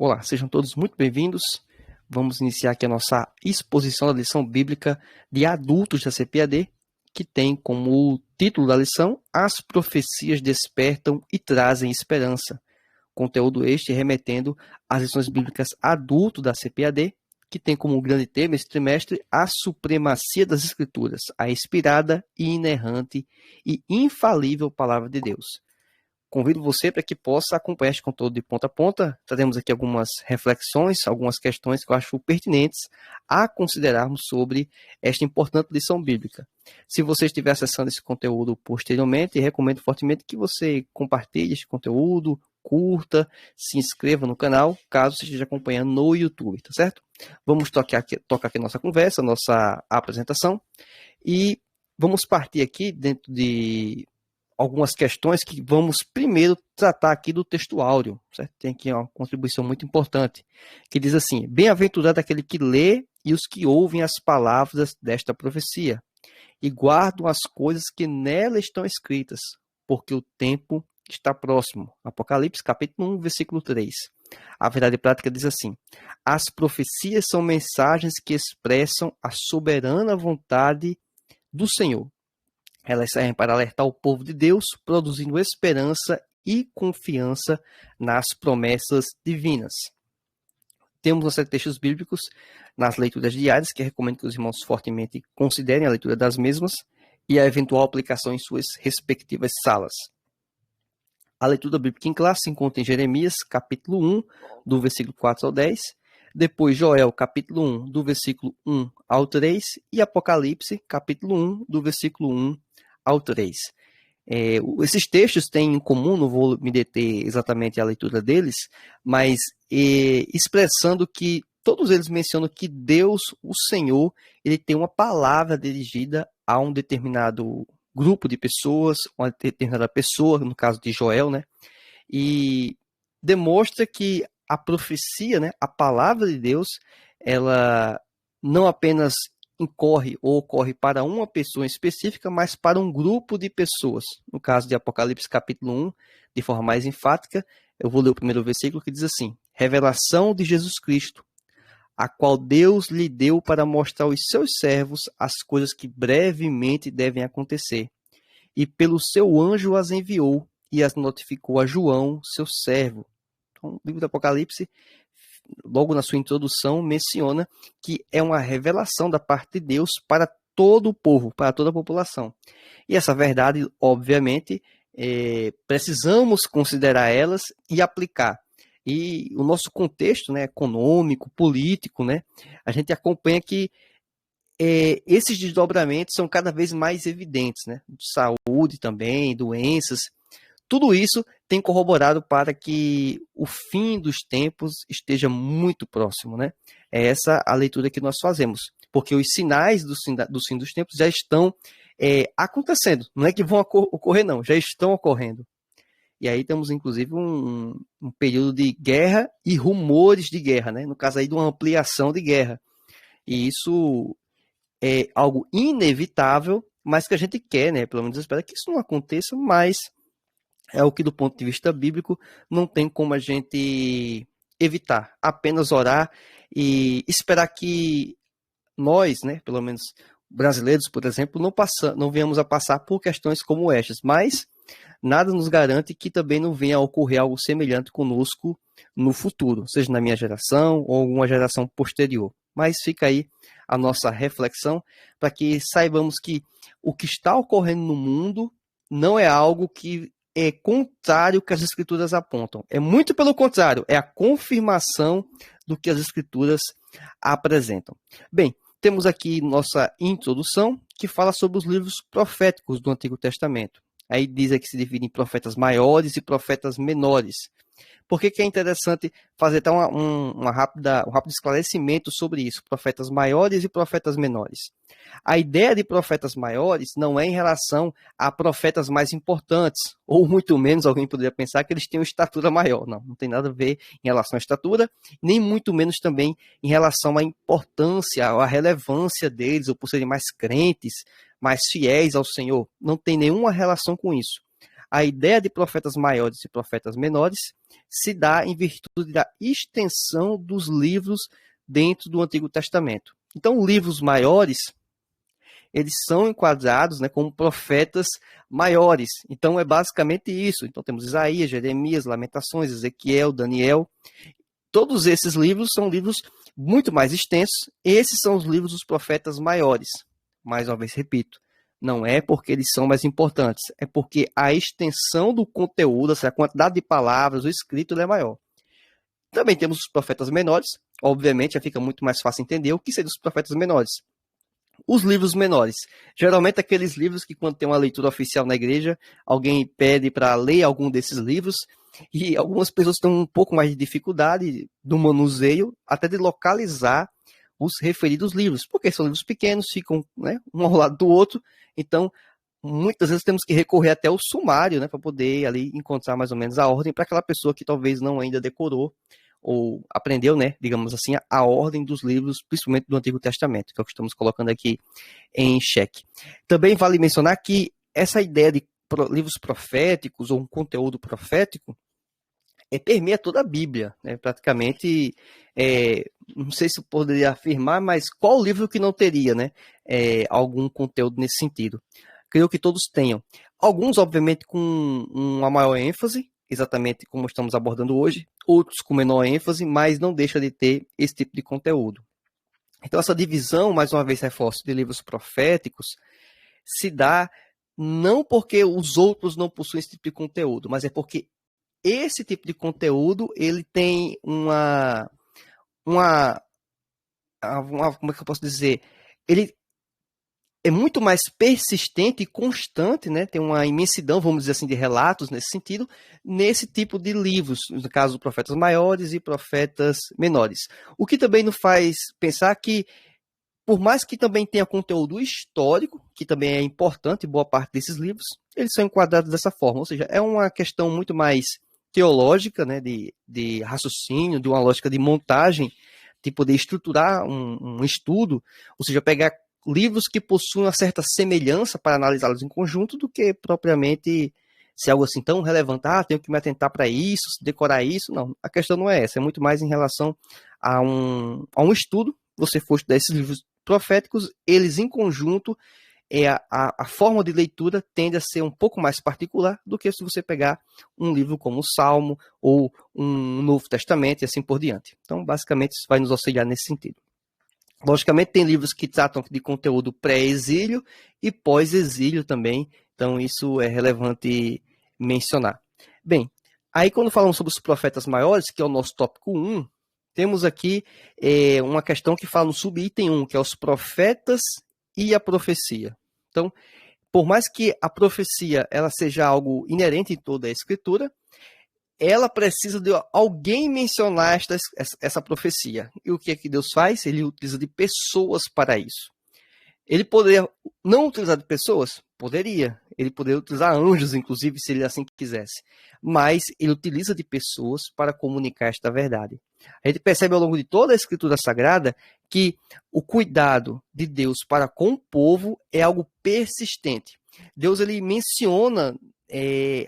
Olá, sejam todos muito bem-vindos. Vamos iniciar aqui a nossa exposição da lição bíblica de adultos da CPAD, que tem como título da lição As Profecias Despertam e Trazem Esperança. Conteúdo este remetendo às lições bíblicas adulto da CPAD, que tem como grande tema esse trimestre a supremacia das Escrituras, a inspirada e inerrante e infalível Palavra de Deus. Convido você para que possa acompanhar este conteúdo de ponta a ponta. Teremos aqui algumas reflexões, algumas questões que eu acho pertinentes a considerarmos sobre esta importante lição bíblica. Se você estiver acessando esse conteúdo posteriormente, recomendo fortemente que você compartilhe este conteúdo, curta, se inscreva no canal, caso você esteja acompanhando no YouTube, tá certo? Vamos tocar aqui nossa conversa, nossa apresentação, e vamos partir aqui dentro de algumas questões que vamos primeiro tratar aqui do texto áureo, certo? Tem aqui uma contribuição muito importante, que diz assim: bem-aventurado aquele que lê e os que ouvem as palavras desta profecia, e guardam as coisas que nela estão escritas, porque o tempo está próximo. Apocalipse, capítulo 1, versículo 3. A verdade prática diz assim: as profecias são mensagens que expressam a soberana vontade do Senhor. Elas servem para alertar o povo de Deus, produzindo esperança e confiança nas promessas divinas. Temos uma série de textos bíblicos nas leituras diárias, que recomendo que os irmãos fortemente considerem a leitura das mesmas e a eventual aplicação em suas respectivas salas. A leitura bíblica em classe se encontra em Jeremias, capítulo 1, do versículo 4 ao 10, depois Joel, capítulo 1, do versículo 1 ao 3, e Apocalipse, capítulo 1, do versículo 1 ao 3. Esses textos têm em comum, não vou me deter exatamente à leitura deles, mas expressando que todos eles mencionam que Deus, o Senhor, ele tem uma palavra dirigida a um determinado grupo de pessoas, uma determinada pessoa, no caso de Joel, né? E demonstra que a profecia, né, a palavra de Deus, ela não apenas ocorre para uma pessoa específica, mas para um grupo de pessoas. No caso de Apocalipse capítulo 1, de forma mais enfática, eu vou ler o primeiro versículo que diz assim: revelação de Jesus Cristo, a qual Deus lhe deu para mostrar aos seus servos as coisas que brevemente devem acontecer. E pelo seu anjo as enviou e as notificou a João, seu servo. Então, o livro do Apocalipse, logo na sua introdução, menciona que é uma revelação da parte de Deus para todo o povo, para toda a população. E essa verdade, obviamente, precisamos considerar elas e aplicar. E o nosso contexto, né, econômico, político, né, a gente acompanha que esses desdobramentos são cada vez mais evidentes, né? Saúde também, doenças. Tudo isso tem corroborado para que o fim dos tempos esteja muito próximo, né? É essa a leitura que nós fazemos, porque os sinais do fim dos tempos já estão acontecendo. Não é que vão ocorrer, não, já estão ocorrendo. E aí temos, inclusive, um período de guerra e rumores de guerra, né? No caso aí de uma ampliação de guerra. E isso é algo inevitável, mas que a gente quer, né? Pelo menos espera que isso não aconteça, mas é o que, do ponto de vista bíblico, não tem como a gente evitar. Apenas orar e esperar que nós, né, pelo menos brasileiros, por exemplo, não venhamos a passar por questões como estas. Mas nada nos garante que também não venha a ocorrer algo semelhante conosco no futuro, seja na minha geração ou alguma geração posterior. Mas fica aí a nossa reflexão para que saibamos que o que está ocorrendo no mundo não é algo que é contrário ao que as Escrituras apontam. É muito pelo contrário, é a confirmação do que as Escrituras apresentam. Bem, temos aqui nossa introdução, que fala sobre os livros proféticos do Antigo Testamento. Aí diz que se dividem em profetas maiores e profetas menores. Por que é interessante fazer um rápido esclarecimento sobre isso, profetas maiores e profetas menores? A ideia de profetas maiores não é em relação a profetas mais importantes, ou muito menos alguém poderia pensar que eles têm uma estatura maior. Não tem nada a ver em relação à estatura, nem muito menos também em relação à importância, à relevância deles, ou por serem mais crentes, mais fiéis ao Senhor. Não tem nenhuma relação com isso. a ideia de profetas maiores e profetas menores se dá em virtude da extensão dos livros dentro do Antigo Testamento. Então, livros maiores, eles são enquadrados, né, como profetas maiores. Então, é basicamente isso. Então, temos Isaías, Jeremias, Lamentações, Ezequiel, Daniel. Todos esses livros são livros muito mais extensos. Esses são os livros dos profetas maiores. Mais uma vez, repito, não é porque eles são mais importantes, é porque a extensão do conteúdo, a quantidade de palavras, o escrito é maior. Também temos os profetas menores. Obviamente, já fica muito mais fácil entender o que seriam os profetas menores. Os livros menores, geralmente aqueles livros que quando tem uma leitura oficial na igreja, alguém pede para ler algum desses livros, e algumas pessoas têm um pouco mais de dificuldade do manuseio, até de localizar os referidos livros, porque são livros pequenos, ficam, né, um ao lado do outro, então muitas vezes temos que recorrer até o sumário, né, para poder ali encontrar mais ou menos a ordem para aquela pessoa que talvez não ainda decorou ou aprendeu, né, digamos assim, a ordem dos livros, principalmente do Antigo Testamento, que é o que estamos colocando aqui em xeque. Também vale mencionar que essa ideia de livros proféticos ou um conteúdo profético permeia toda a Bíblia, né? Praticamente, não sei se eu poderia afirmar, mas qual livro que não teria, né, algum conteúdo nesse sentido? Creio que todos tenham. Alguns, obviamente, com uma maior ênfase, exatamente como estamos abordando hoje, outros com menor ênfase, mas não deixa de ter esse tipo de conteúdo. Então, essa divisão, mais uma vez reforço, de livros proféticos, se dá não porque os outros não possuem esse tipo de conteúdo, mas é porque esse tipo de conteúdo, ele tem uma como é que eu posso dizer? Ele é muito mais persistente e constante, né? Tem uma imensidão, vamos dizer assim, de relatos nesse sentido, nesse tipo de livros, no caso, profetas maiores e profetas menores. O que também nos faz pensar que, por mais que também tenha conteúdo histórico, que também é importante, boa parte desses livros, eles são enquadrados dessa forma, ou seja, é uma questão muito mais teológica, né, de raciocínio, de uma lógica de montagem, de poder estruturar um estudo, ou seja, pegar livros que possuem uma certa semelhança para analisá-los em conjunto, do que propriamente se algo assim tão relevante, tenho que me atentar para isso, decorar isso. Não, a questão não é essa, é muito mais em relação a um estudo. Você for estudar esses livros proféticos, eles em conjunto, a forma de leitura tende a ser um pouco mais particular do que se você pegar um livro como o Salmo ou um Novo Testamento e assim por diante. Então, basicamente, isso vai nos auxiliar nesse sentido. Logicamente, tem livros que tratam de conteúdo pré-exílio e pós-exílio também, então isso é relevante mencionar. Bem, aí quando falamos sobre os profetas maiores, que é o nosso tópico 1, temos aqui uma questão que fala no subitem 1, que é os profetas e a profecia. Então, por mais que a profecia ela seja algo inerente em toda a Escritura, ela precisa de alguém mencionar essa profecia. E o que é que Deus faz? Ele utiliza de pessoas para isso. Ele poderia não utilizar de pessoas? Poderia. Ele poderia utilizar anjos, inclusive, se ele assim quisesse. Mas ele utiliza de pessoas para comunicar esta verdade. A gente percebe ao longo de toda a Escritura Sagrada que o cuidado de Deus para com o povo é algo persistente. Deus ele menciona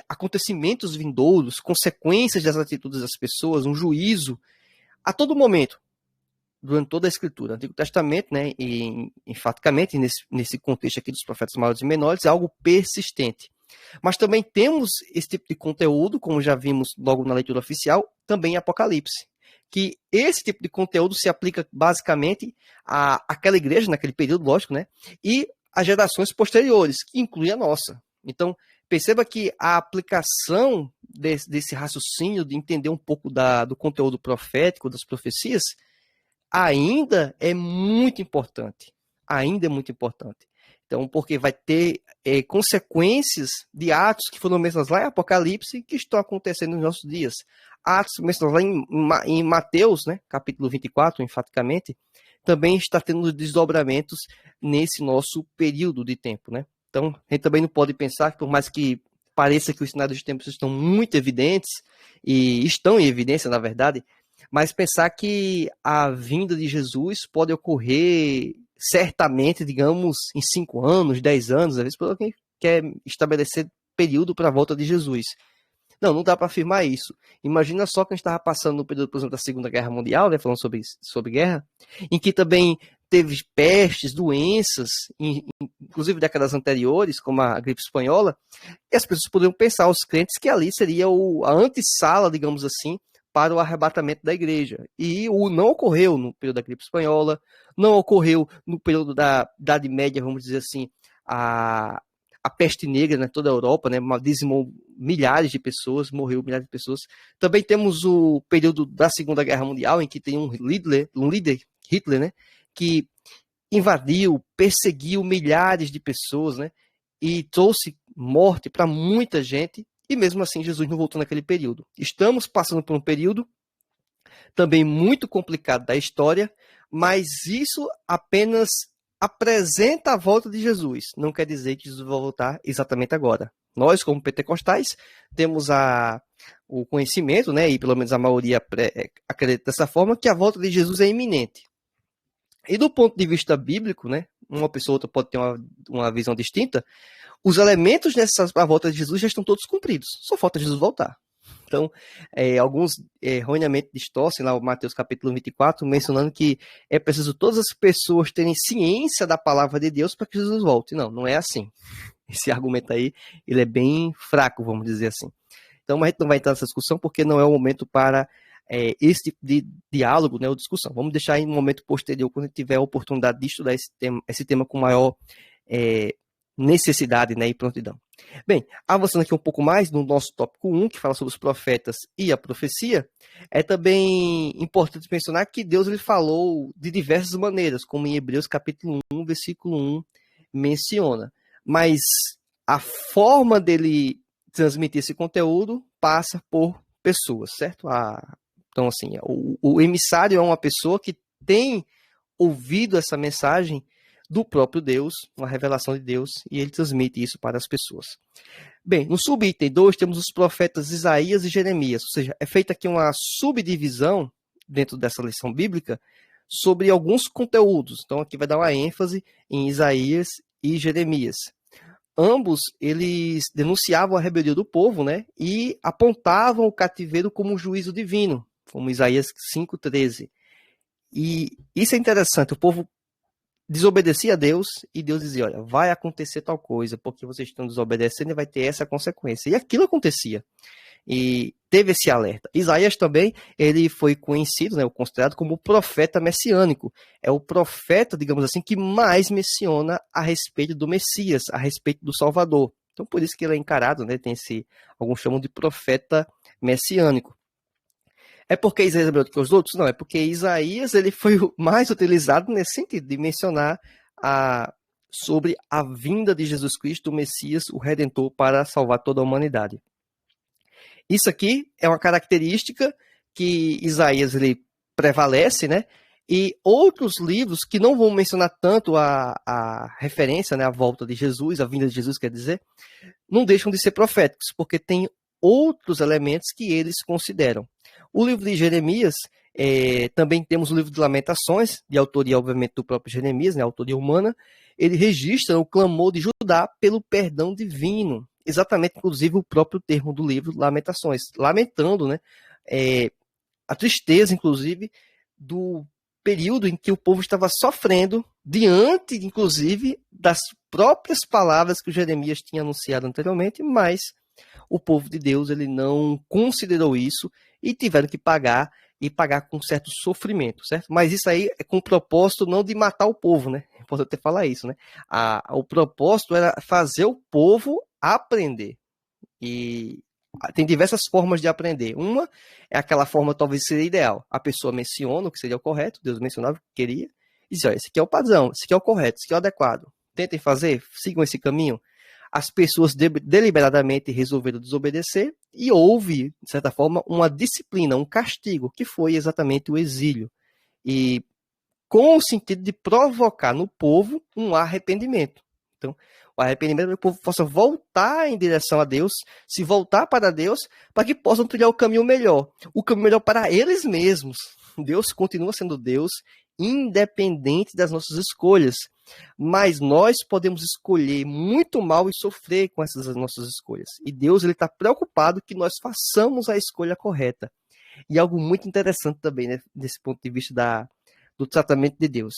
acontecimentos vindouros, consequências das atitudes das pessoas, um juízo, a todo momento, durante toda a Escritura. O Antigo Testamento, né, e enfaticamente nesse contexto aqui dos profetas maiores e menores, é algo persistente. Mas também temos esse tipo de conteúdo, como já vimos logo na leitura oficial, também em Apocalipse, que esse tipo de conteúdo se aplica basicamente àquela igreja, naquele período, lógico, né, e às gerações posteriores, que inclui a nossa. Então, perceba que a aplicação desse raciocínio, de entender um pouco do conteúdo profético, das profecias, ainda é muito importante. Ainda é muito importante. Então, porque vai ter consequências de atos que foram mencionados lá em Apocalipse que estão acontecendo nos nossos dias. Atos mencionados lá em Mateus, né, capítulo 24, enfaticamente, também está tendo desdobramentos nesse nosso período de tempo, né? Então, a gente também não pode pensar que, por mais que pareça que os sinais dos tempos estão muito evidentes, e estão em evidência, na verdade, mas pensar que a vinda de Jesus pode ocorrer certamente, digamos, em 5 anos, 10 anos, às vezes por alguém quer estabelecer período para a volta de Jesus. Não dá para afirmar isso. Imagina só que a gente estava passando no período, por exemplo, da Segunda Guerra Mundial, né, falando sobre guerra, em que também teve pestes, doenças, inclusive décadas anteriores, como a gripe espanhola, e as pessoas poderiam pensar, os crentes, que ali seria a antessala, digamos assim, para o arrebatamento da igreja. E não ocorreu no período da gripe espanhola, não ocorreu no período da Idade Média, vamos dizer assim, a peste negra, né, toda a Europa, né, dizimou milhares de pessoas, morreu milhares de pessoas. Também temos o período da Segunda Guerra Mundial, em que tem um líder, Hitler, né, que invadiu, perseguiu milhares de pessoas, né, e trouxe morte para muita gente, e mesmo assim Jesus não voltou naquele período. Estamos passando por um período também muito complicado da história, mas isso apenas apresenta a volta de Jesus. Não quer dizer que Jesus vai voltar exatamente agora. Nós, como pentecostais, temos o conhecimento, né, e pelo menos a maioria acredita dessa forma, que a volta de Jesus é iminente. E do ponto de vista bíblico, né, uma pessoa ou outra pode ter uma visão distinta, os elementos necessários para a volta de Jesus já estão todos cumpridos. Só falta Jesus voltar. Então, alguns erroneamente distorcem lá o Mateus capítulo 24, mencionando que é preciso todas as pessoas terem ciência da palavra de Deus para que Jesus volte. Não é assim. Esse argumento aí, ele é bem fraco, vamos dizer assim. Então, a gente não vai entrar nessa discussão porque não é o momento para esse tipo de diálogo, né, ou discussão. Vamos deixar em um momento posterior, quando a gente tiver a oportunidade de estudar esse tema com maior necessidade, né, e prontidão. Bem, avançando aqui um pouco mais no nosso tópico 1, que fala sobre os profetas e a profecia, é também importante mencionar que Deus ele falou de diversas maneiras, como em Hebreus capítulo 1, versículo 1 menciona. Mas a forma dele transmitir esse conteúdo passa por pessoas, certo? Então, assim, o emissário é uma pessoa que tem ouvido essa mensagem do próprio Deus, uma revelação de Deus, e ele transmite isso para as pessoas. Bem, no subitem 2 temos os profetas Isaías e Jeremias, ou seja, é feita aqui uma subdivisão dentro dessa lição bíblica sobre alguns conteúdos. Então aqui vai dar uma ênfase em Isaías e Jeremias. Ambos, eles denunciavam a rebeldia do povo, né, e apontavam o cativeiro como um juízo divino, como Isaías 5,13. E isso é interessante, o povo desobedecia a Deus e Deus dizia, olha, vai acontecer tal coisa, porque vocês estão desobedecendo e vai ter essa consequência. E aquilo acontecia. E teve esse alerta. Isaías também, ele foi conhecido, né, considerado como o profeta messiânico. É o profeta, digamos assim, que mais menciona a respeito do Messias, a respeito do Salvador. Então, por isso que ele é encarado, né, tem alguns chamam de profeta messiânico. É porque Isaías é melhor do que os outros? Não, é porque Isaías ele foi o mais utilizado nesse sentido, de mencionar sobre a vinda de Jesus Cristo, o Messias, o Redentor, para salvar toda a humanidade. Isso aqui é uma característica que Isaías ele prevalece, né? E outros livros que não vão mencionar tanto a referência, né, a volta de Jesus, a vinda de Jesus, quer dizer, não deixam de ser proféticos, porque tem outros elementos que eles consideram. O livro de Jeremias, também temos o livro de Lamentações, de autoria, obviamente, do próprio Jeremias, né, autoria humana. Ele registra o clamor de Judá pelo perdão divino. Exatamente, inclusive, o próprio termo do livro, Lamentações. Lamentando, né, a tristeza, inclusive, do período em que o povo estava sofrendo diante, inclusive, das próprias palavras que o Jeremias tinha anunciado anteriormente, mas o povo de Deus ele não considerou isso e tiveram que pagar, e pagar com certo sofrimento, certo? Mas isso aí é com o propósito não de matar o povo, né? É importante até falar isso, né? O propósito era fazer o povo aprender. E tem diversas formas de aprender. Uma é aquela forma talvez seria ideal. A pessoa menciona o que seria o correto, Deus mencionava o que queria, e diz, olha, esse aqui é o padrão, esse aqui é o correto, esse aqui é o adequado. Tentem fazer, sigam esse caminho. As pessoas deliberadamente resolveram desobedecer e houve, de certa forma, uma disciplina, um castigo, que foi exatamente o exílio. E com o sentido de provocar no povo um arrependimento. Então, o arrependimento para que o povo possa voltar em direção a Deus, se voltar para Deus, para que possam trilhar o caminho melhor para eles mesmos. Deus continua sendo Deus, independente das nossas escolhas. Mas nós podemos escolher muito mal e sofrer com essas nossas escolhas. E Deus está preocupado que nós façamos a escolha correta. E algo muito interessante também, né, desse ponto de vista do tratamento de Deus.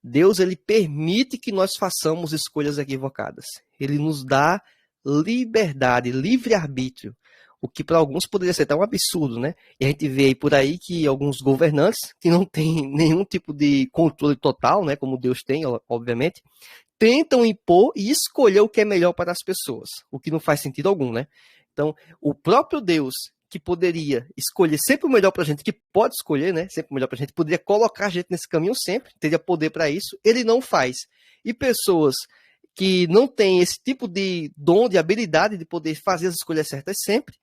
Deus, ele permite que nós façamos escolhas equivocadas. Ele nos dá liberdade, livre-arbítrio, o que para alguns poderia ser até um absurdo, né? E a gente vê aí por aí que alguns governantes, que não têm nenhum tipo de controle total, né, como Deus tem, obviamente, tentam impor e escolher o que é melhor para as pessoas, o que não faz sentido algum, né? Então, o próprio Deus, que poderia escolher sempre o melhor para a gente, que pode escolher, né? Sempre o melhor para a gente, poderia colocar a gente nesse caminho sempre, teria poder para isso, ele não faz. E pessoas que não têm esse tipo de dom, de habilidade de poder fazer as escolhas certas sempre,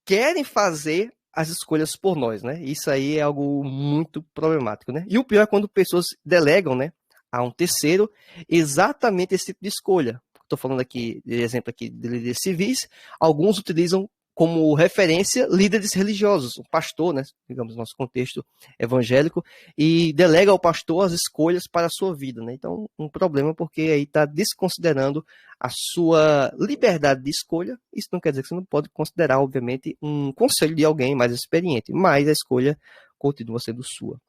querem fazer as escolhas por nós, né? Isso aí é algo muito problemático, né? E o pior é quando pessoas delegam, né, a um terceiro exatamente esse tipo de escolha. Estou falando aqui, de exemplo aqui de líderes civis, alguns utilizam como referência líderes religiosos, o pastor, né, digamos, no nosso contexto evangélico, e delega ao pastor as escolhas para a sua vida, né? Então, um problema porque aí está desconsiderando a sua liberdade de escolha. Isso não quer dizer que você não pode considerar, obviamente, um conselho de alguém mais experiente, mas a escolha continua sendo sua.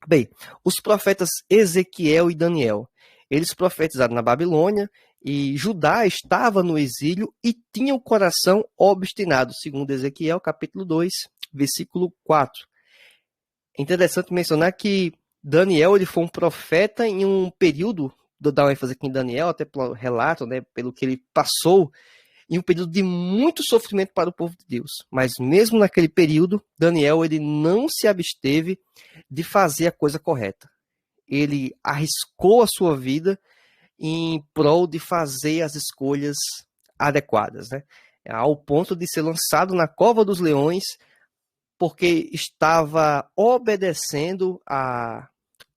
Bem, os profetas Ezequiel e Daniel, eles profetizaram na Babilônia, e Judá estava no exílio e tinha o coração obstinado, segundo Ezequiel, capítulo 2, versículo 4. É interessante mencionar que Daniel ele foi um profeta em um período, vou dar uma ênfase aqui em Daniel, até pelo relato, né, pelo que ele passou, em um período de muito sofrimento para o povo de Deus. Mas mesmo naquele período, Daniel ele não se absteve de fazer a coisa correta. Ele arriscou a sua vida em prol de fazer as escolhas adequadas, né? Ao ponto de ser lançado na cova dos leões, porque estava obedecendo a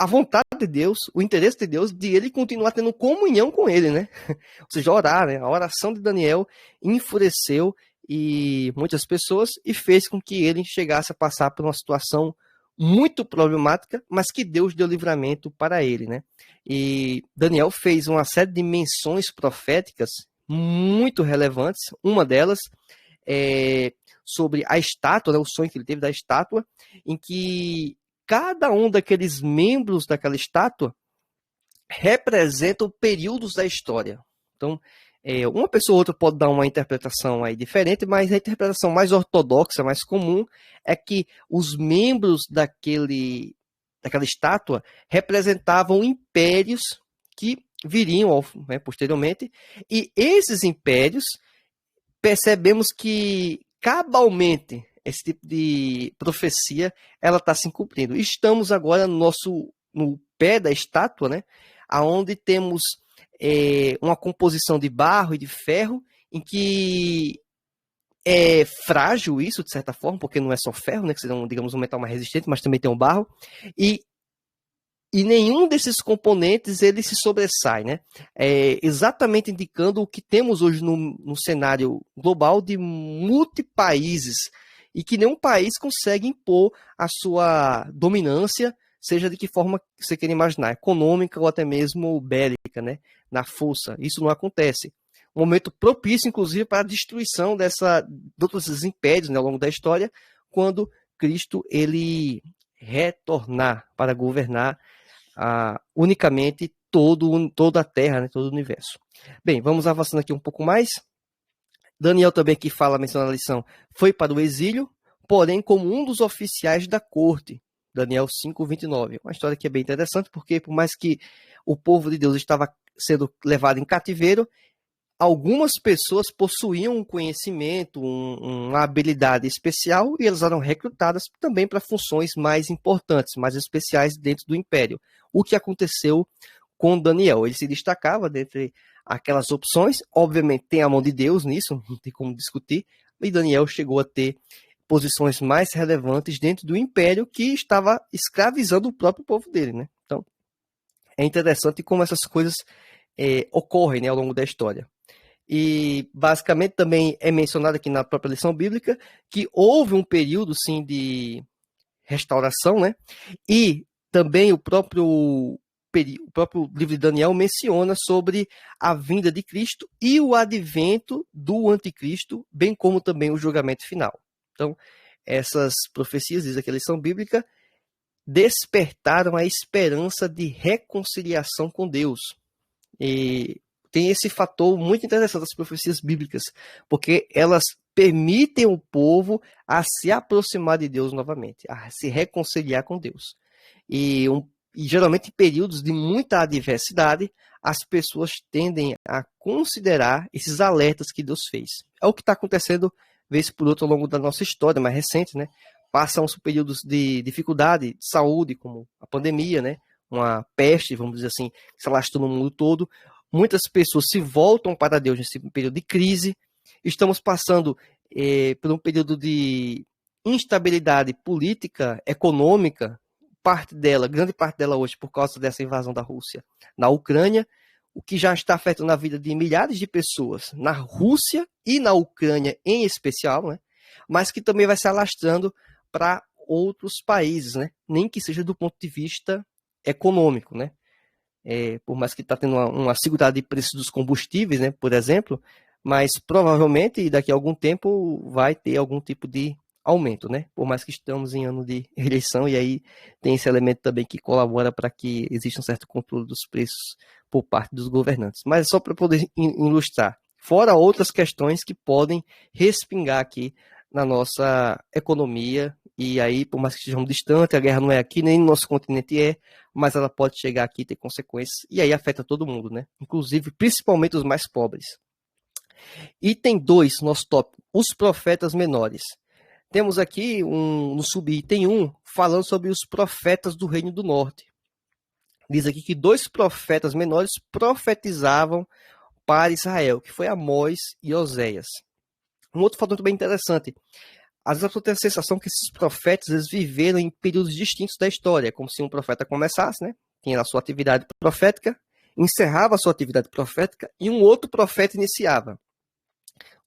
vontade de Deus, o interesse de Deus, de ele continuar tendo comunhão com ele, né? Ou seja, orar, né? A oração de Daniel enfureceu e muitas pessoas e fez com que ele chegasse a passar por uma situação muito problemática, mas que Deus deu livramento para ele, né? E Daniel fez uma série de menções proféticas muito relevantes. Uma delas é sobre a estátua, né, o sonho que ele teve da estátua, em que cada um daqueles membros daquela estátua representam períodos da história. Então, uma pessoa ou outra pode dar uma interpretação aí diferente, mas a interpretação mais ortodoxa, mais comum, é que os membros daquela estátua representavam impérios que viriam, né, posteriormente, e esses impérios, percebemos que cabalmente esse tipo de profecia ela está se cumprindo. Estamos agora no pé da estátua, né, aonde temos uma composição de barro e de ferro, em que é frágil isso, de certa forma, porque não é só ferro, né, que seria, digamos, um metal mais resistente, mas também tem um barro, e nenhum desses componentes ele se sobressai, né? Exatamente indicando o que temos hoje no cenário global de multipaíses, e que nenhum país consegue impor a sua dominância, seja de que forma você queira imaginar, econômica ou até mesmo bélica, né? Na força. Isso não acontece. Um momento propício, inclusive, para a destruição de todos esses impérios, né, ao longo da história, quando Cristo ele retornar para governar unicamente toda a Terra, né, todo o universo. Bem, vamos avançando aqui um pouco mais. Daniel também aqui menciona na lição, foi para o exílio, porém como um dos oficiais da corte. Daniel 5:29. Uma história que é bem interessante, porque por mais que o povo de Deus estava sendo levado em cativeiro, algumas pessoas possuíam um conhecimento, uma habilidade especial, e elas eram recrutadas também para funções mais importantes, mais especiais dentro do império. O que aconteceu com Daniel? Ele se destacava dentre aquelas opções, obviamente tem a mão de Deus nisso, não tem como discutir, e Daniel chegou a ter posições mais relevantes dentro do império que estava escravizando o próprio povo dele, né? Então, é interessante como essas coisas ocorrem, né, ao longo da história. E basicamente também é mencionado aqui na própria lição bíblica que houve um período sim de restauração, né? E Também o próprio livro de Daniel menciona sobre a vinda de Cristo e o advento do anticristo, bem como também o julgamento final. Então, essas profecias, diz aqui a lição bíblica, despertaram a esperança de reconciliação com Deus. E tem esse fator muito interessante das profecias bíblicas, porque elas permitem o povo a se aproximar de Deus novamente, a se reconciliar com Deus. E geralmente em períodos de muita adversidade, as pessoas tendem a considerar esses alertas que Deus fez. É o que está acontecendo, vez por outra, ao longo da nossa história mais recente, né? Passam-se períodos de dificuldade de saúde, como a pandemia, né? Uma peste, vamos dizer assim, que se alastrou no mundo todo. Muitas pessoas se voltam para Deus nesse período de crise. Estamos passando por um período de instabilidade política, econômica, grande parte dela hoje, por causa dessa invasão da Rússia na Ucrânia, o que já está afetando a vida de milhares de pessoas na Rússia e na Ucrânia em especial, né? Mas que também vai se alastrando para outros países, né? Nem que seja do ponto de vista econômico, né? Por mais que está tendo uma segurança de preços dos combustíveis, né? Por exemplo, mas provavelmente daqui a algum tempo vai ter algum tipo de aumento, né? Por mais que estamos em ano de eleição, e aí tem esse elemento também que colabora para que exista um certo controle dos preços por parte dos governantes. Mas só para poder ilustrar, fora outras questões que podem respingar aqui na nossa economia, e aí, por mais que estejamos distantes, a guerra não é aqui, nem no nosso continente mas ela pode chegar aqui e ter consequências, e aí afeta todo mundo, né? Inclusive, principalmente os mais pobres. Item 2, nosso tópico, os profetas menores. Temos aqui no subitem 1, falando sobre os profetas do Reino do Norte. Diz aqui que 2 profetas menores profetizavam para Israel, que foi Amós e Oséias. Um outro fator também interessante, às vezes a pessoa tem a sensação que esses profetas eles viveram em períodos distintos da história, como se um profeta começasse, né? Tinha a sua atividade profética, encerrava a sua atividade profética e um outro profeta iniciava.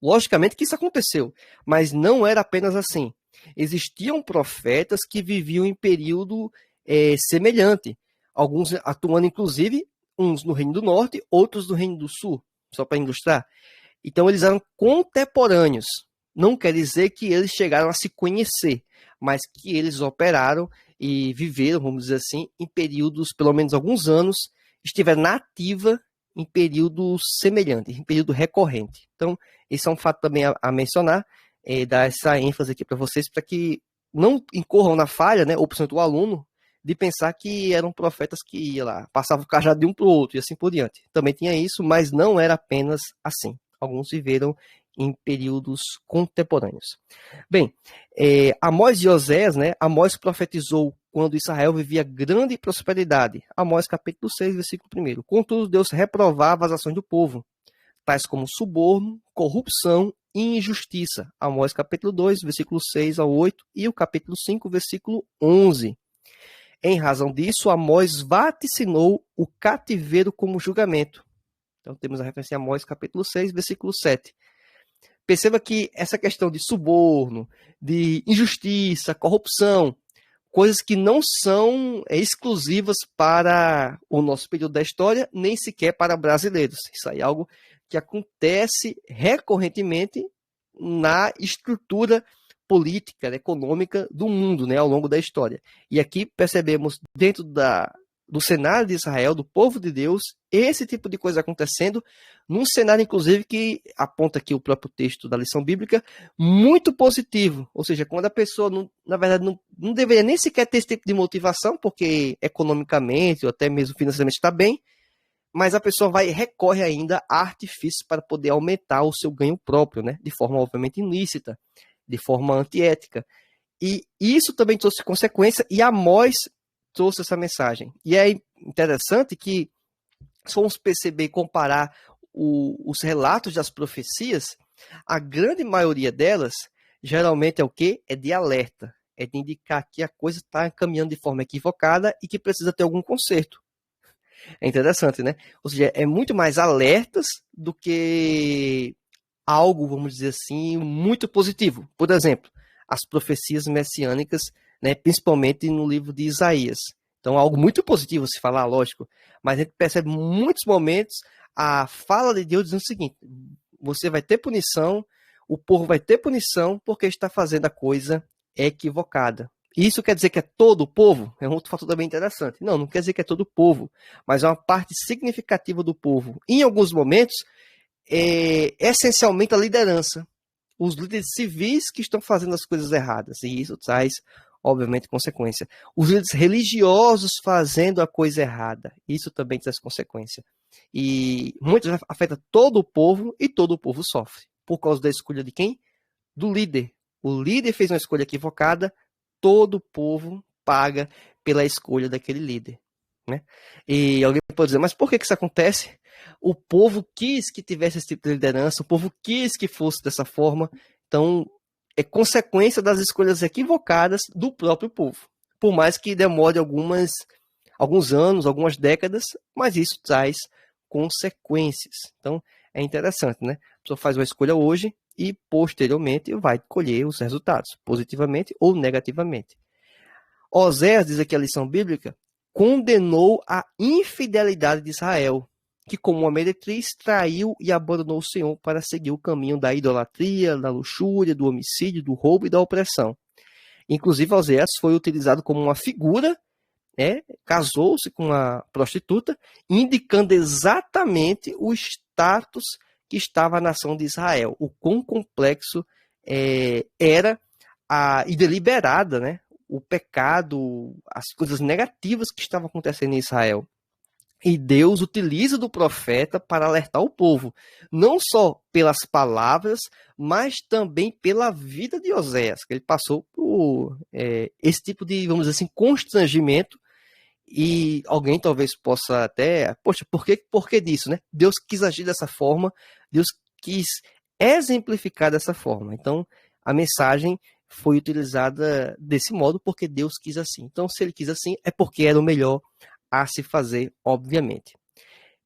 Logicamente que isso aconteceu, mas não era apenas assim. Existiam profetas que viviam em período semelhante, alguns atuando inclusive, uns no Reino do Norte, outros no Reino do Sul, só para ilustrar. Então eles eram contemporâneos. Não quer dizer que eles chegaram a se conhecer, mas que eles operaram e viveram, vamos dizer assim, em períodos, pelo menos alguns anos, estiveram na ativa em período semelhante, em período recorrente. Então, esse é um fato também a mencionar, dar essa ênfase aqui para vocês, para que não incorram na falha, né, ou principalmente o aluno, de pensar que eram profetas que ia lá, passavam o cajado de um para o outro e assim por diante. Também tinha isso, mas não era apenas assim. Alguns viveram em períodos contemporâneos. Bem, Amós e Oséias, né? Amós profetizou quando Israel vivia grande prosperidade. Amós capítulo 6, versículo 1. Contudo, Deus reprovava as ações do povo, tais como suborno, corrupção e injustiça. Amós capítulo 2, versículo 6 ao 8 e o capítulo 5, versículo 11. Em razão disso, Amós vaticinou o cativeiro como julgamento. Então, temos a referência a Amós capítulo 6, versículo 7. Perceba que essa questão de suborno, de injustiça, corrupção, coisas que não são exclusivas para o nosso período da história, nem sequer para brasileiros. Isso aí é algo que acontece recorrentemente na estrutura política, econômica do mundo, né, ao longo da história. E aqui percebemos dentro do cenário de Israel, do povo de Deus, esse tipo de coisa acontecendo, num cenário, inclusive, que aponta aqui o próprio texto da lição bíblica, muito positivo. Ou seja, quando a pessoa, na verdade, não deveria nem sequer ter esse tipo de motivação, porque economicamente ou até mesmo financeiramente está bem, mas a pessoa recorre ainda a artifícios para poder aumentar o seu ganho próprio, né? De forma, obviamente, ilícita, de forma antiética. E isso também trouxe consequência, e Amós trouxe essa mensagem. E é interessante que, se formos perceber e comparar os relatos das profecias, a grande maioria delas, geralmente é o quê? É de alerta. É de indicar que a coisa está caminhando de forma equivocada e que precisa ter algum conserto. É interessante, né? Ou seja, é muito mais alertas do que algo, vamos dizer assim, muito positivo. Por exemplo, as profecias messiânicas, né, principalmente no livro de Isaías, Então, algo muito positivo se falar, lógico, mas a gente percebe em muitos momentos a fala de Deus dizendo o seguinte: você vai ter punição, o povo vai ter punição porque está fazendo a coisa equivocada. Isso quer dizer que é todo o povo? É um outro fator também interessante. Não, não quer dizer que é todo o povo, mas é uma parte significativa do povo. Em alguns momentos, essencialmente a liderança. Os líderes civis que estão fazendo as coisas erradas. E isso traz, obviamente, consequência. Os líderes religiosos fazendo a coisa errada. Isso também traz consequência. E muitas vezes afeta todo o povo e todo o povo sofre. Por causa da escolha de quem? Do líder. O líder fez uma escolha equivocada, todo o povo paga pela escolha daquele líder. Né? E alguém pode dizer, mas por que isso acontece? O povo quis que tivesse esse tipo de liderança, o povo quis que fosse dessa forma. Então, é consequência das escolhas equivocadas do próprio povo. Por mais que demore alguns anos, algumas décadas, mas isso traz consequências. Então, é interessante, né? A pessoa faz uma escolha hoje e, posteriormente, vai colher os resultados, positivamente ou negativamente. Oséias, diz aqui a lição bíblica, condenou a infidelidade de Israel, que como uma meretriz traiu e abandonou o Senhor para seguir o caminho da idolatria, da luxúria, do homicídio, do roubo e da opressão. Inclusive, Oséias foi utilizado como uma figura, casou-se com uma prostituta, indicando exatamente o status que estava a nação de Israel, o quão complexo era e deliberada, né, o pecado, as coisas negativas que estavam acontecendo em Israel. E Deus utiliza do profeta para alertar o povo, não só pelas palavras, mas também pela vida de Oséias, que ele passou por esse tipo de, vamos dizer assim, constrangimento. E alguém talvez possa até, poxa, por que disso, né? Deus quis agir dessa forma, Deus quis exemplificar dessa forma. Então, a mensagem foi utilizada desse modo porque Deus quis assim. Então, se ele quis assim, é porque era o melhor a se fazer, obviamente.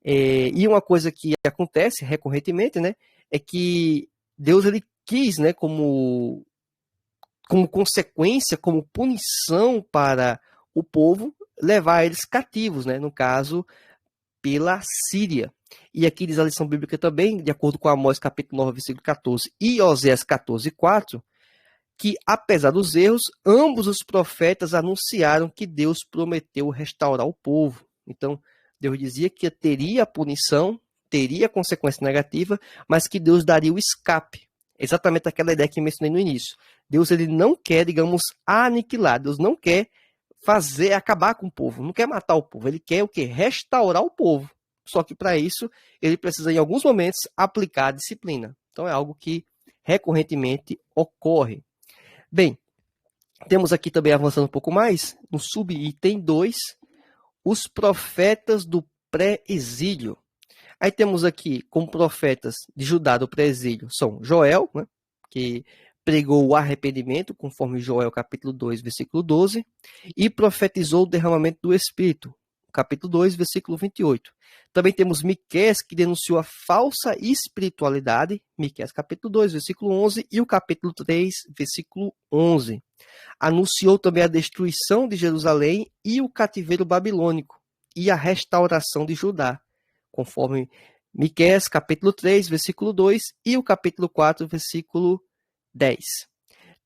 E uma coisa que acontece recorrentemente, né, é que Deus ele quis, né, como consequência, como punição para o povo, levar eles cativos, né, no caso, pela Síria. E aqui diz a lição bíblica também, de acordo com Amós capítulo 9, versículo 14, e Oséias 14, 4, que, apesar dos erros, ambos os profetas anunciaram que Deus prometeu restaurar o povo. Então, Deus dizia que teria punição, teria consequência negativa, mas que Deus daria o escape. Exatamente aquela ideia que mencionei no início. Deus ele não quer, digamos, aniquilar. Deus não quer acabar com o povo, não quer matar o povo. Ele quer o quê? Restaurar o povo. Só que para isso, ele precisa, em alguns momentos, aplicar a disciplina. Então, é algo que recorrentemente ocorre. Bem, temos aqui também, avançando um pouco mais, no subitem 2, os profetas do pré-exílio. Aí temos aqui, como profetas de Judá do pré-exílio, são Joel, né, que pregou o arrependimento, conforme Joel capítulo 2, versículo 12, e profetizou o derramamento do Espírito, capítulo 2, versículo 28. Também temos Miqueias, que denunciou a falsa espiritualidade, Miqueias capítulo 2, versículo 11, e o capítulo 3, versículo 11. Anunciou também a destruição de Jerusalém e o cativeiro babilônico, e a restauração de Judá, conforme Miqueias capítulo 3, versículo 2, e o capítulo 4, versículo 10.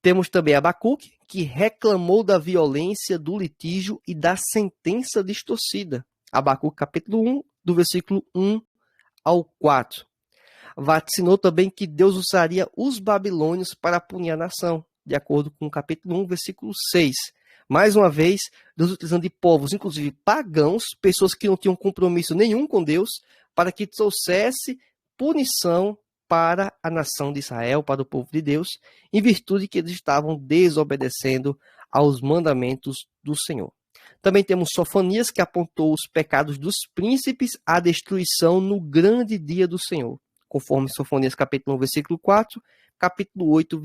Temos também Abacuque, que reclamou da violência do litígio e da sentença distorcida. Abacuque capítulo 1, do versículo 1 ao 4. Vaticinou também que Deus usaria os babilônios para punir a nação, de acordo com o capítulo 1, versículo 6. Mais uma vez, Deus utilizando de povos, inclusive pagãos, pessoas que não tinham compromisso nenhum com Deus, para que trouxesse punição para a nação de Israel, para o povo de Deus, em virtude que eles estavam desobedecendo aos mandamentos do Senhor. Também temos Sofonias, que apontou os pecados dos príncipes à destruição no grande dia do Senhor, conforme Sofonias capítulo 1, versículo 4, capítulo 8,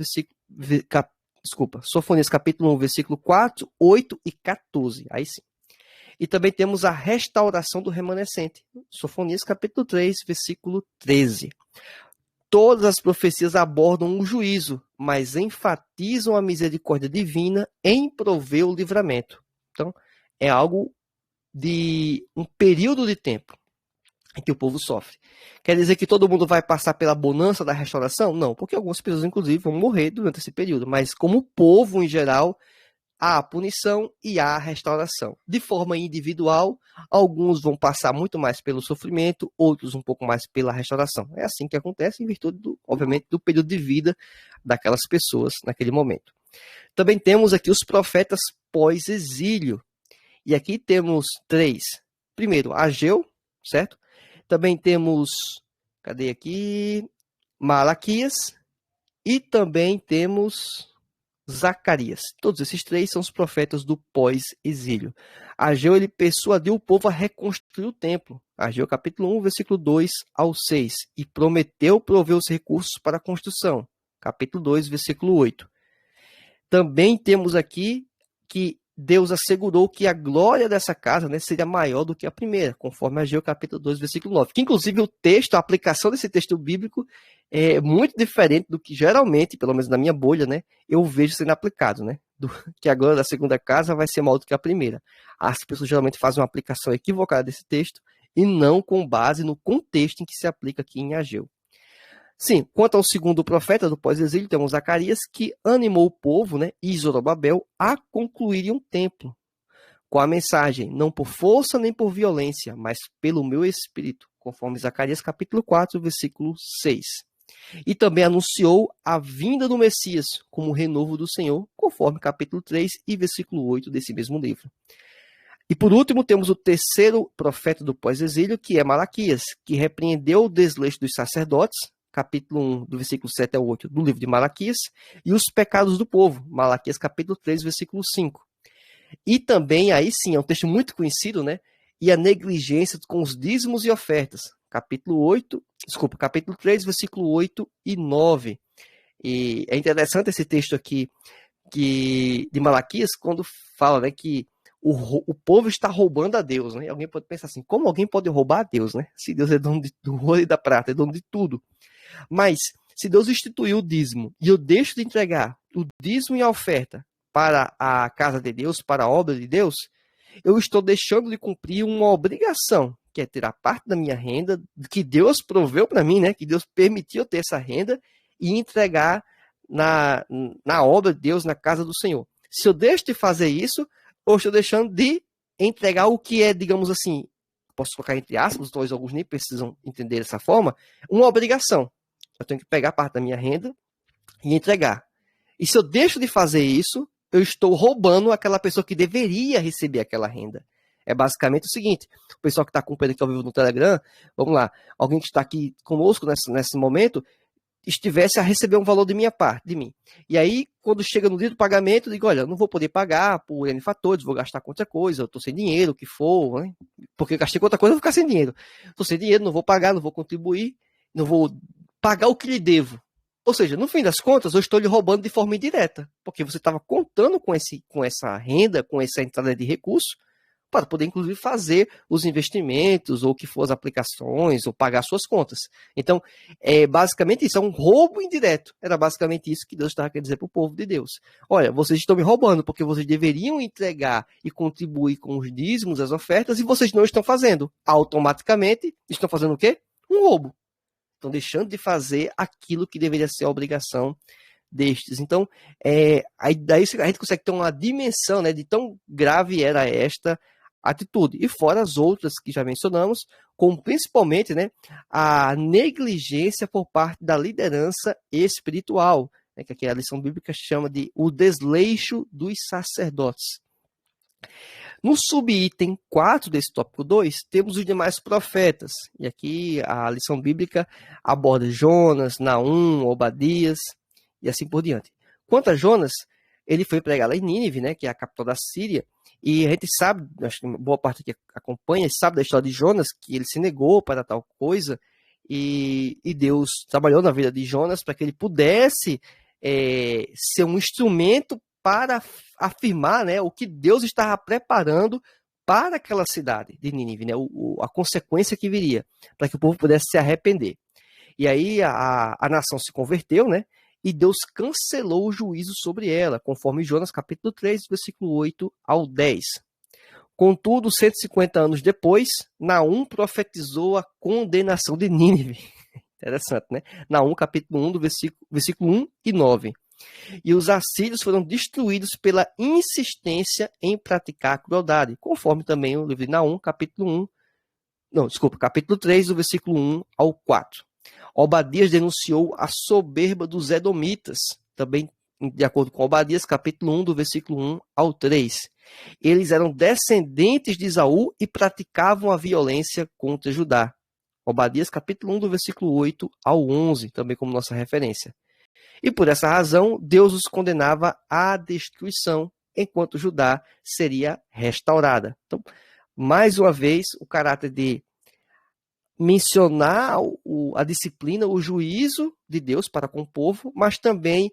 Sofonias capítulo 1, versículo 4, 8 e 14. Aí sim. E também temos a restauração do remanescente, Sofonias capítulo 3, versículo 13. Todas as profecias abordam o juízo, mas enfatizam a misericórdia divina em prover o livramento. Então, é algo de um período de tempo em que o povo sofre. Quer dizer que todo mundo vai passar pela bonança da restauração? Não, porque algumas pessoas, inclusive, vão morrer durante esse período. Mas como povo, em geral, há a punição e há a restauração. De forma individual, alguns vão passar muito mais pelo sofrimento, outros um pouco mais pela restauração. É assim que acontece em virtude, obviamente, do período de vida daquelas pessoas naquele momento. Também temos aqui os profetas pós-exílio. E aqui temos 3. Primeiro, Ageu, certo? Também temos, cadê aqui? Malaquias. E também temos Zacarias. Todos esses 3 são os profetas do pós-exílio. Ageu, ele persuadiu o povo a reconstruir o templo. Ageu capítulo 1, versículo 2 ao 6. E prometeu prover os recursos para a construção. Capítulo 2, versículo 8. Também temos aqui que Deus assegurou que a glória dessa casa, né, seria maior do que a primeira, conforme Ageu capítulo 2, versículo 9. Que inclusive o texto, a aplicação desse texto bíblico é muito diferente do que geralmente, pelo menos na minha bolha, né, eu vejo sendo aplicado, né? Que a glória da segunda casa vai ser maior do que a primeira. As pessoas geralmente fazem uma aplicação equivocada desse texto e não com base no contexto em que se aplica aqui em Ageu. Sim, quanto ao segundo profeta do pós-exílio, temos Zacarias, que animou o povo, né, e Zorobabel a concluírem um templo, com a mensagem, não por força nem por violência, mas pelo meu espírito, conforme Zacarias capítulo 4, versículo 6. E também anunciou a vinda do Messias como renovo do Senhor, conforme capítulo 3 e versículo 8 desse mesmo livro. E por último, temos o terceiro profeta do pós-exílio, que é Malaquias, que repreendeu o desleixo dos sacerdotes, capítulo 1, do versículo 7 ao 8, do livro de Malaquias, e os pecados do povo, Malaquias capítulo 3, versículo 5. E também, aí sim, é um texto muito conhecido, né? E a negligência com os dízimos e ofertas, capítulo 3, versículo 8 e 9. E é interessante esse texto aqui de Malaquias, quando fala, né, que o povo está roubando a Deus, né? Alguém pode pensar assim, como alguém pode roubar a Deus, né? Se Deus é dono do ouro e da prata, é dono de tudo. Mas, se Deus instituiu o dízimo e eu deixo de entregar o dízimo e a oferta para a casa de Deus, para a obra de Deus, eu estou deixando de cumprir uma obrigação, que é tirar parte da minha renda, que Deus proveu para mim, né? Que Deus permitiu eu ter essa renda e entregar na obra de Deus, na casa do Senhor. Se eu deixo de fazer isso, eu estou deixando de entregar o que é, digamos assim, posso colocar entre aspas, talvez alguns nem precisam entender dessa forma, uma obrigação. Eu tenho que pegar parte da minha renda e entregar. E se eu deixo de fazer isso, eu estou roubando aquela pessoa que deveria receber aquela renda. É basicamente o seguinte, o pessoal que está acompanhando aqui ao vivo no Telegram, vamos lá, alguém que está aqui conosco nesse momento, estivesse a receber um valor de minha parte, de mim. E aí, quando chega no dia do pagamento, eu digo, olha, eu não vou poder pagar por N fatores, vou gastar com outra coisa, eu estou sem dinheiro, o que for, né? Porque eu gastei com outra coisa, eu vou ficar sem dinheiro. Estou sem dinheiro, não vou pagar, não vou contribuir, não vou pagar o que lhe devo. Ou seja, no fim das contas, eu estou lhe roubando de forma indireta, porque você estava contando com essa renda, com essa entrada de recurso, para poder, inclusive, fazer os investimentos, ou que for as aplicações, ou pagar suas contas. Então, é basicamente isso, é um roubo indireto. Era basicamente isso que Deus estava querendo dizer para o povo de Deus. Olha, vocês estão me roubando, porque vocês deveriam entregar e contribuir com os dízimos, as ofertas, e vocês não estão fazendo. Automaticamente, estão fazendo o quê? Um roubo. Estão deixando de fazer aquilo que deveria ser a obrigação destes. Então, aí daí a gente consegue ter uma dimensão, né, de tão grave era esta atitude. E fora as outras que já mencionamos, como principalmente, né, a negligência por parte da liderança espiritual, né, que aqui a lição bíblica chama de o desleixo dos sacerdotes. No subitem 4 desse tópico 2, temos os demais profetas. E aqui a lição bíblica aborda Jonas, Naum, Obadias e assim por diante. Quanto a Jonas, ele foi pregar lá em Nínive, né, que é a capital da Síria, e a gente sabe, acho que boa parte que acompanha, sabe da história de Jonas, que ele se negou para tal coisa, e Deus trabalhou na vida de Jonas para que ele pudesse ser um instrumento para afirmar, né, o que Deus estava preparando para aquela cidade de Nínive, né, a consequência que viria, para que o povo pudesse se arrepender. E aí a nação se converteu, né, e Deus cancelou o juízo sobre ela, conforme Jonas capítulo 3, versículo 8 ao 10. Contudo, 150 anos depois, Naum profetizou a condenação de Nínive. Interessante, né? Naum, capítulo 1, do versículo 1 e 9. E os assírios foram destruídos pela insistência em praticar a crueldade, conforme também o livro de Naum, capítulo 3, do versículo 1 ao 4. Obadias denunciou a soberba dos edomitas, também de acordo com Obadias, capítulo 1, do versículo 1 ao 3. Eles eram descendentes de Esaú e praticavam a violência contra Judá. Obadias, capítulo 1, do versículo 8 ao 11, também como nossa referência. E por essa razão, Deus os condenava à destruição, enquanto Judá seria restaurada. Então, mais uma vez, o caráter de mencionar a disciplina, o juízo de Deus para com o povo, mas também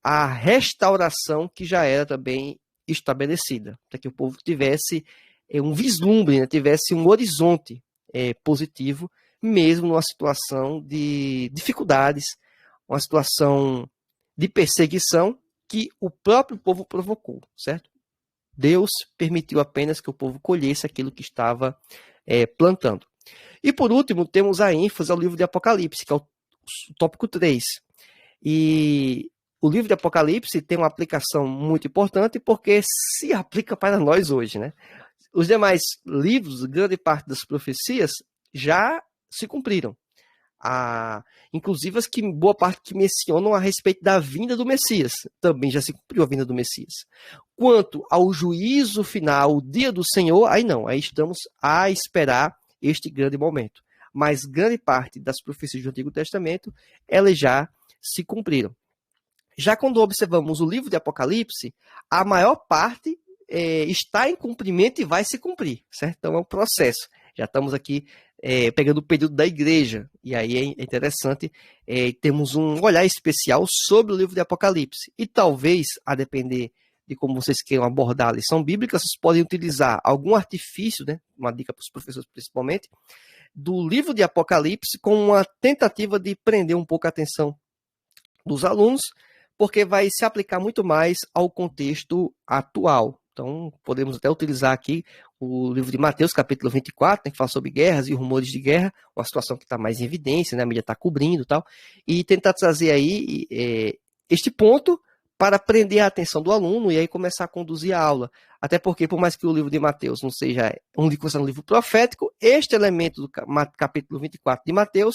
a restauração que já era também estabelecida, para que o povo tivesse um vislumbre, né, tivesse um horizonte positivo, mesmo numa situação de dificuldades, uma situação de perseguição que o próprio povo provocou, certo? Deus permitiu apenas que o povo colhesse aquilo que estava plantando. E por último, temos a ênfase ao livro de Apocalipse, que é o tópico 3. E o livro de Apocalipse tem uma aplicação muito importante porque se aplica para nós hoje, né? Os demais livros, grande parte das profecias, já se cumpriram. Inclusive as que boa parte que mencionam a respeito da vinda do Messias. Também já se cumpriu a vinda do Messias. Quanto ao juízo final, o dia do Senhor, aí não, aí estamos a esperar este grande momento. Mas grande parte das profecias do Antigo Testamento, elas já se cumpriram. Já quando observamos o livro de Apocalipse, a maior parte está em cumprimento e vai se cumprir, certo? Então é um processo. Já estamos aqui pegando o período da igreja, e aí é interessante termos um olhar especial sobre o livro de Apocalipse. E talvez, a depender de como vocês queiram abordar a lição bíblica, vocês podem utilizar algum artifício, né, uma dica para os professores principalmente, do livro de Apocalipse com uma tentativa de prender um pouco a atenção dos alunos, porque vai se aplicar muito mais ao contexto atual. Então, podemos até utilizar aqui o livro de Mateus, capítulo 24, né, que fala sobre guerras e rumores de guerra, uma situação que está mais em evidência, né, a mídia está cobrindo e tal, e tentar trazer aí este ponto para prender a atenção do aluno e aí começar a conduzir a aula. Até porque, por mais que o livro de Mateus não seja um livro profético, este elemento do capítulo 24 de Mateus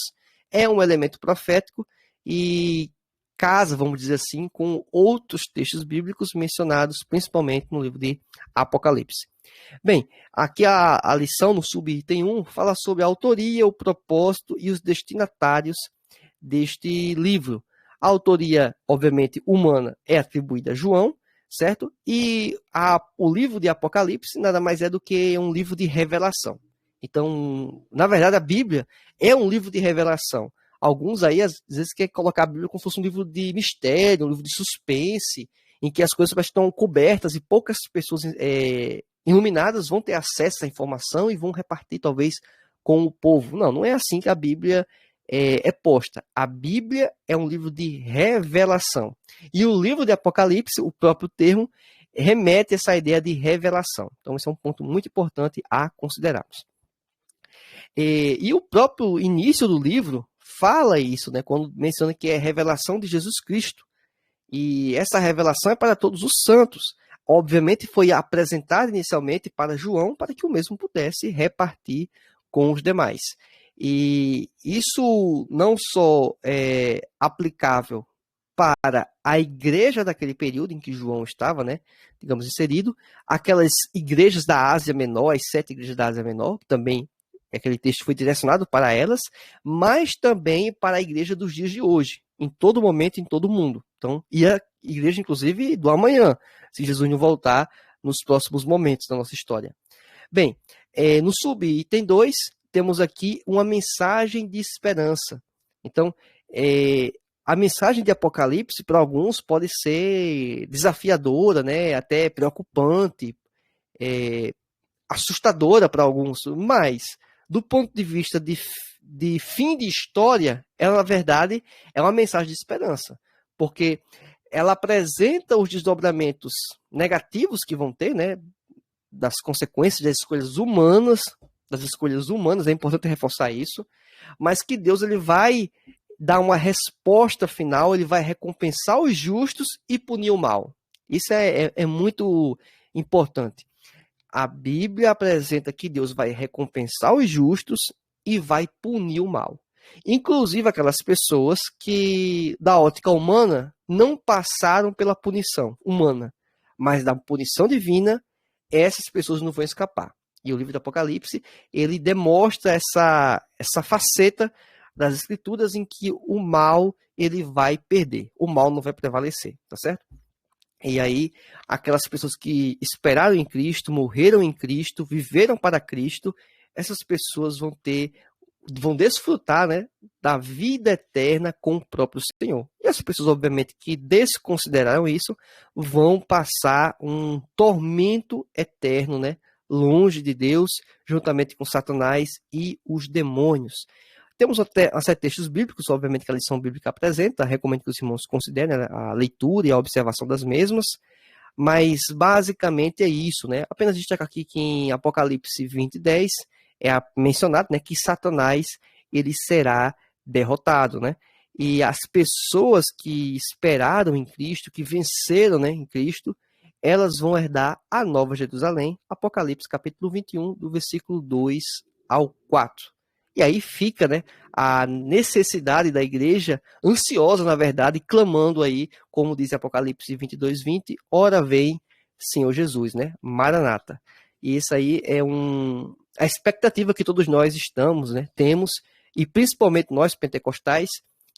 é um elemento profético e casa, vamos dizer assim, com outros textos bíblicos mencionados principalmente no livro de Apocalipse. Bem, aqui a lição no subitem 1 fala sobre a autoria, o propósito e os destinatários deste livro. A autoria, obviamente, humana é atribuída a João, certo? E o livro de Apocalipse nada mais é do que um livro de revelação. Então, na verdade, a Bíblia é um livro de revelação. Alguns aí, às vezes, querem colocar a Bíblia como se fosse um livro de mistério, um livro de suspense, em que as coisas estão cobertas e poucas pessoas iluminadas vão ter acesso à informação e vão repartir, talvez, com o povo. Não, não é assim que a Bíblia é posta. A Bíblia é um livro de revelação. E o livro de Apocalipse, o próprio termo, remete a essa ideia de revelação. Então, esse é um ponto muito importante a considerarmos. E o próprio início do livro fala isso, né, quando menciona que é revelação de Jesus Cristo. E essa revelação é para todos os santos. Obviamente foi apresentada inicialmente para João, para que o mesmo pudesse repartir com os demais. E isso não só é aplicável para a igreja daquele período em que João estava, né, digamos, inserido, aquelas igrejas da Ásia Menor, as 7 igrejas da Ásia Menor, também aquele texto foi direcionado para elas, mas também para a igreja dos dias de hoje, em todo momento, em todo mundo. Então, e a igreja, inclusive, do amanhã, se Jesus não voltar nos próximos momentos da nossa história. Bem, no subitem 2, temos aqui uma mensagem de esperança. Então, a mensagem de Apocalipse, para alguns, pode ser desafiadora, né? Até preocupante, assustadora para alguns, mas do ponto de vista de fim de história, ela, na verdade, é uma mensagem de esperança, porque ela apresenta os desdobramentos negativos que vão ter, né? das consequências das escolhas humanas, é importante reforçar isso, mas que Deus ele vai dar uma resposta final, ele vai recompensar os justos e punir o mal. Isso é muito importante. A Bíblia apresenta que Deus vai recompensar os justos e vai punir o mal. Inclusive aquelas pessoas que, da ótica humana, não passaram pela punição humana, mas da punição divina, essas pessoas não vão escapar. E o livro do Apocalipse, ele demonstra essa faceta das escrituras em que o mal ele vai perder, o mal não vai prevalecer, tá certo? E aí, aquelas pessoas que esperaram em Cristo, morreram em Cristo, viveram para Cristo, essas pessoas vão desfrutar, né, da vida eterna com o próprio Senhor. E as pessoas, obviamente, que desconsideraram isso, vão passar um tormento eterno, né, longe de Deus, juntamente com Satanás e os demônios. Temos até textos bíblicos, obviamente, que a lição bíblica apresenta. Recomendo que os irmãos considerem, né, a leitura e a observação das mesmas. Mas, basicamente, é isso, né? Apenas destacar aqui que em Apocalipse 20:10 é mencionado, né, que Satanás ele será derrotado, né? E as pessoas que esperaram em Cristo, que venceram, né, em Cristo, elas vão herdar a Nova Jerusalém. Apocalipse capítulo 21, do versículo 2 ao 4. E aí fica, né, a necessidade da igreja, ansiosa, na verdade, clamando aí, como diz Apocalipse 22:20, ora vem, Senhor Jesus, né? Maranata. E isso aí é a expectativa que todos nós temos, e principalmente nós pentecostais,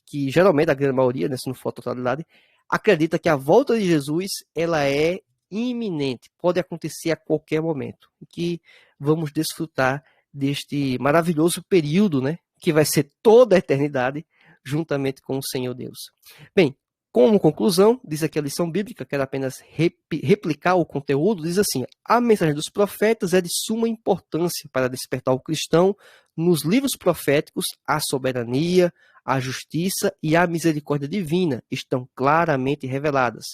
que geralmente a grande maioria, né, se não for a totalidade, acredita que a volta de Jesus, ela é iminente, pode acontecer a qualquer momento, que vamos desfrutar deste maravilhoso período, né, que vai ser toda a eternidade, juntamente com o Senhor Deus. Bem, como conclusão, diz aqui a lição bíblica, quero apenas replicar o conteúdo, diz assim: a mensagem dos profetas é de suma importância para despertar o cristão nos livros proféticos. A soberania, a justiça e a misericórdia divina estão claramente reveladas.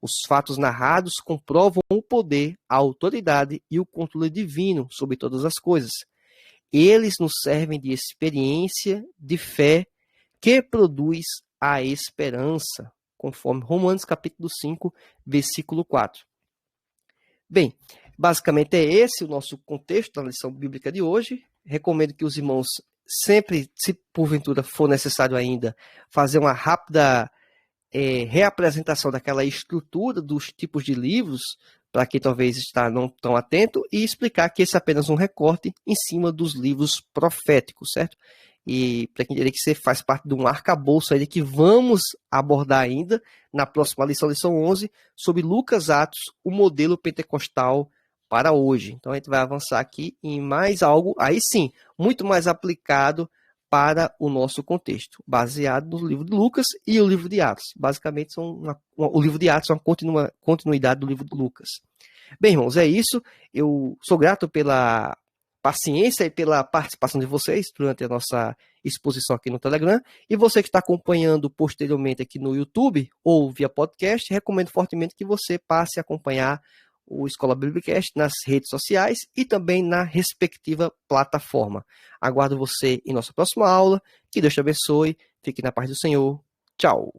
Os fatos narrados comprovam o poder, a autoridade e o controle divino sobre todas as coisas. Eles nos servem de experiência, de fé, que produz a esperança, conforme Romanos capítulo 5, versículo 4. Bem, basicamente é esse o nosso contexto da lição bíblica de hoje. Recomendo que os irmãos sempre, se porventura for necessário ainda, fazer uma rápida reapresentação daquela estrutura dos tipos de livros, para quem talvez está não tão atento, e explicar que esse é apenas um recorte em cima dos livros proféticos, certo? E para quem entender que você faz parte de um arcabouço aí que vamos abordar ainda na próxima lição 11, sobre Lucas Atos, o modelo pentecostal para hoje. Então a gente vai avançar aqui em mais algo, aí sim, muito mais aplicado para o nosso contexto, baseado no livro de Lucas e o livro de Atos. Basicamente, o livro de Atos é uma continuidade do livro de Lucas. Bem, irmãos, é isso. Eu sou grato pela paciência e pela participação de vocês durante a nossa exposição aqui no Telegram. E você que está acompanhando posteriormente aqui no YouTube ou via podcast, recomendo fortemente que você passe a acompanhar o Escola Biblicast nas redes sociais e também na respectiva plataforma. Aguardo você em nossa próxima aula. Que Deus te abençoe. Fique na paz do Senhor. Tchau.